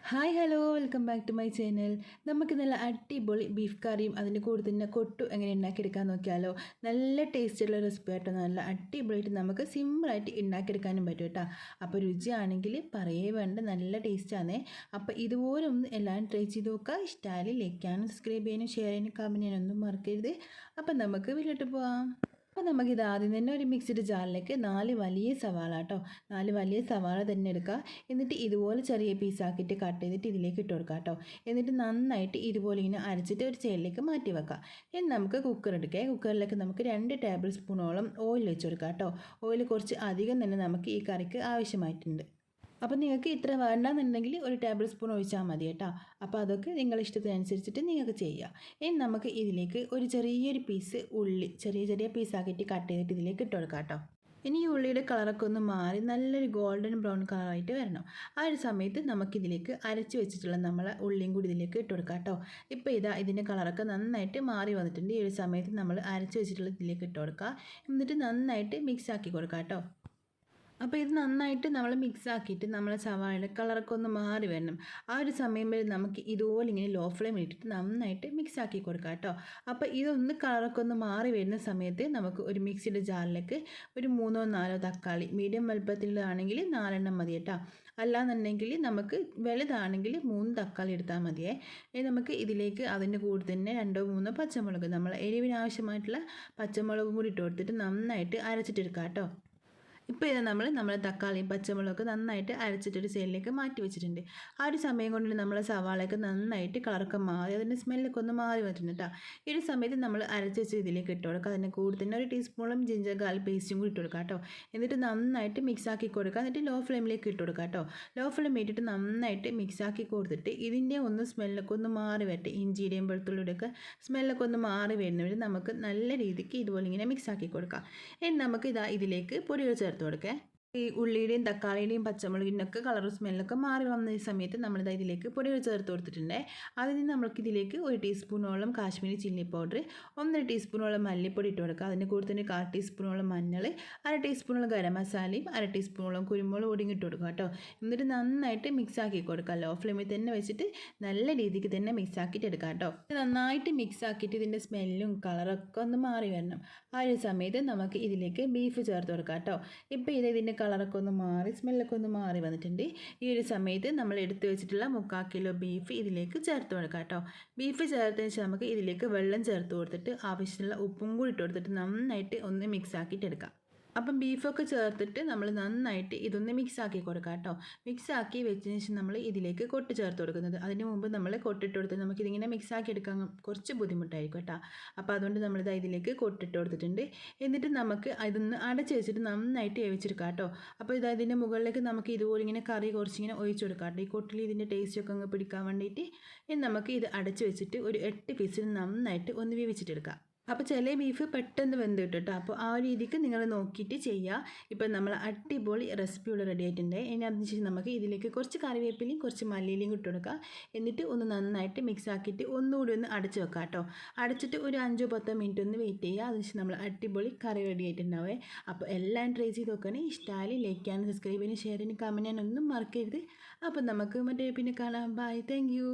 Hi hello welcome back to my channel. നമുക്ക് നല്ല അടിപൊളി ബീഫ് കറിയും അതിൻ്റെ കൂടെ തന്നെ കൊട്ടു എങ്ങനെ ഉണ്ടാക്കിയെടുക്കാൻ നോക്കിയാലോ. നല്ല ടേസ്റ്റുള്ള റെസിപ്പി ആയിട്ടോ, നല്ല അടിപൊളിയായിട്ട് നമുക്ക് സിമ്പിളായിട്ട് ഉണ്ടാക്കിയെടുക്കാനും പറ്റും കേട്ടോ. അപ്പോൾ രുചിയാണെങ്കിൽ പറയേ വേണ്ട, നല്ല ടേസ്റ്റാണേ. അപ്പോൾ ഇതുപോലെ ഒന്ന് എല്ലാവരും ട്രൈ ചെയ്ത് നോക്കുക. ഇഷ്ടമായി ലൈക്ക് ചെയ്യാനും സബ്സ്ക്രൈബ് ചെയ്യാനും ഷെയർ ചെയ്യാനും കമൻറ്റ് ചെയ്യാനൊന്നും മറക്കരുത്. അപ്പം നമുക്ക് വീട്ടിലോട്ട് പോവാം. അപ്പോൾ നമുക്കിത് ആദ്യം തന്നെ ഒരു മിക്സിഡ് ജാറിലേക്ക് 4 വലിയ സവാള കേട്ടോ, 4 വലിയ സവാള തന്നെ എടുക്കുക. എന്നിട്ട് ഇതുപോലെ ചെറിയ പീസാക്കിയിട്ട് കട്ട് ചെയ്തിട്ട് ഇതിലേക്ക് ഇട്ട് കൊടുക്കുക കേട്ടോ. എന്നിട്ട് നന്നായിട്ട് ഇതുപോലെ ഇങ്ങനെ അരച്ചിട്ട് ഒരു സൈഡിലേക്ക് മാറ്റി വെക്കുക. ഇനി നമുക്ക് കുക്കർ എടുക്കുക. കുക്കറിലേക്ക് നമുക്ക് 2 ടേബിൾ സ്പൂണോളം ഓയിൽ വെച്ച് കൊടുക്കുക കേട്ടോ. ഓയിൽ കുറച്ച് അധികം തന്നെ നമുക്ക് ഈ കറിക്ക് ആവശ്യമായിട്ടുണ്ട്. അപ്പോൾ നിങ്ങൾക്ക് ഇത്ര വേണ്ടെന്നുണ്ടെങ്കിൽ ഒരു ടേബിൾ സ്പൂൺ ഒഴിച്ചാൽ മതി കേട്ടോ. അപ്പോൾ അതൊക്കെ നിങ്ങളുടെ ഇഷ്ടത്തിനനുസരിച്ചിട്ട് നിങ്ങൾക്ക് ചെയ്യാം. ഇനി നമുക്ക് ഇതിലേക്ക് ഒരു ചെറിയൊരു പീസ് ഉള്ളി ചെറിയ പീസാക്കിയിട്ട് കട്ട് ചെയ്തിട്ട് ഇതിലേക്ക് ഇട്ട് കൊടുക്കാം കേട്ടോ. ഇനി ഈ ഉള്ളിയുടെ കളറൊക്കെ ഒന്ന് മാറി നല്ലൊരു ഗോൾഡൻ ബ്രൗൺ കളറായിട്ട് വരണം. ആ ഒരു സമയത്ത് നമുക്കിതിലേക്ക് അരച്ച് വെച്ചിട്ടുള്ള നമ്മളെ ഉള്ളിയും കൂടി ഇതിലേക്ക് ഇട്ട് കൊടുക്കാം കേട്ടോ. ഇപ്പോൾ ഇതിൻ്റെ കളറൊക്കെ നന്നായിട്ട് മാറി വന്നിട്ടുണ്ട്. ഈ ഒരു സമയത്ത് നമ്മൾ അരച്ച് വെച്ചിട്ടുള്ള ഇതിലേക്ക് ഇട്ട് കൊടുക്കുക. എന്നിട്ട് നന്നായിട്ട് മിക്സ് ആക്കി കൊടുക്കാം കേട്ടോ. അപ്പോൾ ഇത് നന്നായിട്ട് നമ്മൾ മിക്സ് ആക്കിയിട്ട് നമ്മളെ സവാളയുടെ കളറൊക്കെ ഒന്ന് മാറി വരണം. ആ ഒരു സമയം വരെ നമുക്ക് ഇതുപോലെ ഇങ്ങനെ ലോ ഫ്ലെയിമിൽ ഇട്ടിട്ട് നന്നായിട്ട് മിക്സ് ആക്കി കൊടുക്കാം കേട്ടോ. അപ്പോൾ ഇതൊന്ന് കളറൊക്കെ ഒന്ന് മാറി വരുന്ന സമയത്ത് നമുക്ക് ഒരു മിക്സിയുടെ ജാറിലേക്ക് ഒരു 3-4 തക്കാളി, മീഡിയം വലുപ്പത്തിലാണെങ്കിൽ 4 മതി കേട്ടോ. അല്ലാന്നുണ്ടെങ്കിൽ നമുക്ക് വലുതാണെങ്കിൽ 3 തക്കാളി എടുത്താൽ മതിയേ. നമുക്ക് ഇതിലേക്ക് അതിൻ്റെ കൂടെ തന്നെ 2-3 പച്ചമുളക്, നമ്മൾ എരിവിനാവശ്യമായിട്ടുള്ള പച്ചമുളകും കൂടി ഇട്ട് കൊടുത്തിട്ട് നന്നായിട്ട് അരച്ചിട്ടെടുക്കാം കേട്ടോ. ഇപ്പോൾ നമ്മൾ തക്കാളിയും പച്ചമുളകൊക്കെ നന്നായിട്ട് അരച്ചിട്ടൊരു സൈഡിലേക്ക് മാറ്റി വെച്ചിട്ടുണ്ട്. ആ ഒരു സമയം കൊണ്ട് നമ്മൾ സവാളയൊക്കെ നന്നായിട്ട് കളറൊക്കെ മാറി അതിൻ്റെ സ്മെല്ലൊക്കെ ഒന്ന് മാറി വന്നിട്ടുണ്ട് കേട്ടോ. ഈ ഒരു സമയത്ത് നമ്മൾ അരച്ച് വെച്ച് ഇതിലേക്ക് ഇട്ട് കൊടുക്കുക. അതിൻ്റെ കൂടെ തന്നെ ഒരു ടീസ്പൂണും ജിഞ്ചർ ഗാർലിക് പേസ്റ്റും കൂടി ഇട്ട് കൊടുക്കുക കേട്ടോ. എന്നിട്ട് നന്നായിട്ട് മിക്സ് ആക്കി കൊടുക്കുക. എന്നിട്ട് ലോ ഫ്ലെയിമിലേക്ക് ഇട്ട് കൊടുക്കുക കേട്ടോ. ലോ ഫ്ലെയിം ഇട്ടിട്ട് നന്നായിട്ട് മിക്സ് ആക്കി കൊടുത്തിട്ട് ഇതിൻ്റെ ഒന്ന് സ്മെല്ലൊക്കെ ഒന്ന് മാറി വരട്ടെ. ഇഞ്ചിയുടെയും വെളുത്തുള്ളിയുടെയൊക്കെ സ്മെല്ലൊക്കെ ഒന്ന് മാറി വരുന്നവർ നമുക്ക് നല്ല രീതിക്ക് ഇതുപോലെ ഇങ്ങനെ മിക്സ് ആക്കി കൊടുക്കാം. ഇനി നമുക്ക് ഇതിലേക്ക് പൊടികൾ ചേർത്ത് കൊടുക്കുക. ഈ ഉള്ളിയുടെയും തക്കാളിയുടെയും പച്ചമുളകിൻ്റെ ഒക്കെ കളറും സ്മെല്ലൊക്കെ മാറി വന്ന സമയത്ത് നമ്മളിത് ഇതിലേക്ക് പൊടികൾ ചേർത്ത് കൊടുത്തിട്ടുണ്ട്. അതിന് നമുക്കിതിലേക്ക് 1 ടീസ്പൂണോളം കാശ്മീരി ചില്ലി പൗഡർ, 1.5 ടീസ്പൂണോളം മല്ലിപ്പൊടി ഇട്ട് കൊടുക്കുക. അതിൻ്റെ കൂടെ തന്നെ 1/4 ടീസ്പൂണോളം മഞ്ഞൾ, 1/2 ടീസ്പൂണോളം ഗരം മസാലയും 1/2 ടീസ്പൂണോളം കുരുമുളക് പൊടിയും ഇട്ട് കൊടുക്കുക കേട്ടോ. എന്നിട്ട് നന്നായിട്ട് മിക്സ് ആക്കി കൊടുക്കുക. ലോ ഫ്ലെയിമിൽ തന്നെ വെച്ചിട്ട് നല്ല രീതിക്ക് തന്നെ മിക്സ് ആക്കിയിട്ട് എടുക്കുക കേട്ടോ. നന്നായിട്ട് മിക്സ് ആക്കിയിട്ട് ഇതിൻ്റെ സ്മെല്ലും കളറൊക്കെ ഒന്ന് മാറി വരണം. ആ ഒരു സമയത്ത് നമുക്ക് ഇതിലേക്ക് ബീഫ് ചേർത്ത് കൊടുക്കാം കേട്ടോ. ഇപ്പോൾ ഇതിൻ്റെ കളറൊക്കെ ഒന്ന് മാറി സ്മെല്ലൊക്കെ ഒന്ന് മാറി വന്നിട്ടുണ്ട്. ഈ ഒരു സമയത്ത് നമ്മൾ എടുത്തു വെച്ചിട്ടുള്ള 3/4 കിലോ ബീഫ് ഇതിലേക്ക് ചേർത്ത് കൊടുക്കാം കേട്ടോ. ബീഫ് ചേർത്തതിന് ശേഷം നമുക്ക് ഇതിലേക്ക് വെള്ളം ചേർത്ത് കൊടുത്തിട്ട് ആവശ്യമുള്ള ഉപ്പും കൂടി ഇട്ട് കൊടുത്തിട്ട് നന്നായിട്ട് ഒന്ന് മിക്സ് ആക്കിയിട്ട് എടുക്കാം. അപ്പം ബീഫൊക്കെ ചേർത്തിട്ട് നമ്മൾ നന്നായിട്ട് ഇതൊന്ന് മിക്സ് ആക്കി കൊടുക്കാം കേട്ടോ. മിക്സ് ആക്കി വെച്ചതിന് ശേഷം നമ്മൾ ഇതിലേക്ക് കൊട്ട് ചേർത്ത് കൊടുക്കുന്നത്. അതിന് മുമ്പ് നമ്മൾ കൊട്ടിട്ട് കൊടുത്ത് നമുക്കിതിങ്ങനെ മിക്സ് ആക്കി എടുക്കാൻ കുറച്ച് ബുദ്ധിമുട്ടായിരിക്കും കേട്ടോ. അപ്പോൾ അതുകൊണ്ട് നമ്മളിത് ഇതിലേക്ക് കൊട്ടിട്ട് കൊടുത്തിട്ടുണ്ട്. എന്നിട്ട് നമുക്ക് ഇതൊന്ന് അടച്ച് വെച്ചിട്ട് നന്നായിട്ട് വേവിച്ചെടുക്കാം കേട്ടോ. അപ്പോൾ ഇതിൻ്റെ മുകളിലേക്ക് നമുക്ക് ഇതുപോലെ ഇങ്ങനെ കറി കുറച്ചിങ്ങനെ ഒഴിച്ചു കൊടുക്കാം കേട്ടോ. ഈ കൊട്ടിൽ ഇതിൻ്റെ ടേസ്റ്റൊക്കെ അങ്ങ് പിടിക്കാൻ വേണ്ടിയിട്ട്. ഇനി നമുക്ക് ഇത് അടച്ച് വെച്ചിട്ട് ഒരു 8 പീസിൽ നന്നായിട്ട് ഒന്ന് വേവിച്ചിട്ടെടുക്കാം. അപ്പോൾ ചില ബീഫ് പെട്ടെന്ന് വെന്ത് കിട്ടും കേട്ടോ. അപ്പോൾ ആ രീതിക്ക് നിങ്ങൾ നോക്കിയിട്ട് ചെയ്യുക. ഇപ്പം നമ്മൾ അടിപൊളി റെസിപ്പി ഇവിടെ റെഡി ആയിട്ടുണ്ട്. ഇനി അതിന് ശേഷം നമുക്ക് ഇതിലേക്ക് കുറച്ച് കറിവേപ്പിലയും കുറച്ച് മല്ലിയിലയും ഇട്ട് കൊടുക്കുക. എന്നിട്ട് ഒന്ന് നന്നായിട്ട് മിക്സ് ആക്കിയിട്ട് ഒന്നുകൂടി ഒന്ന് അടച്ച് വെക്കുക കേട്ടോ. അടച്ചിട്ട് ഒരു 5-10 മിനിറ്റ് ഒന്ന് വെയിറ്റ് ചെയ്യുക. അതിനുശേഷം നമ്മൾ അടിപൊളി കറി റെഡി ആയിട്ടുണ്ടാവേ. അപ്പോൾ എല്ലാം ട്രൈ ചെയ്ത് നോക്കണേ. ഇഷ്ടമായി ലൈക്ക് ചെയ്യാനും സബ്സ്ക്രൈബ് ചെയ്യാനും ഷെയർ ചെയ്യാനും കമൻറ്റ് ചെയ്യാനൊന്നും മറക്കരുത്. അപ്പോൾ നമുക്ക് മറ്റേ പിന്നെ കാണാം. Bye, thank U.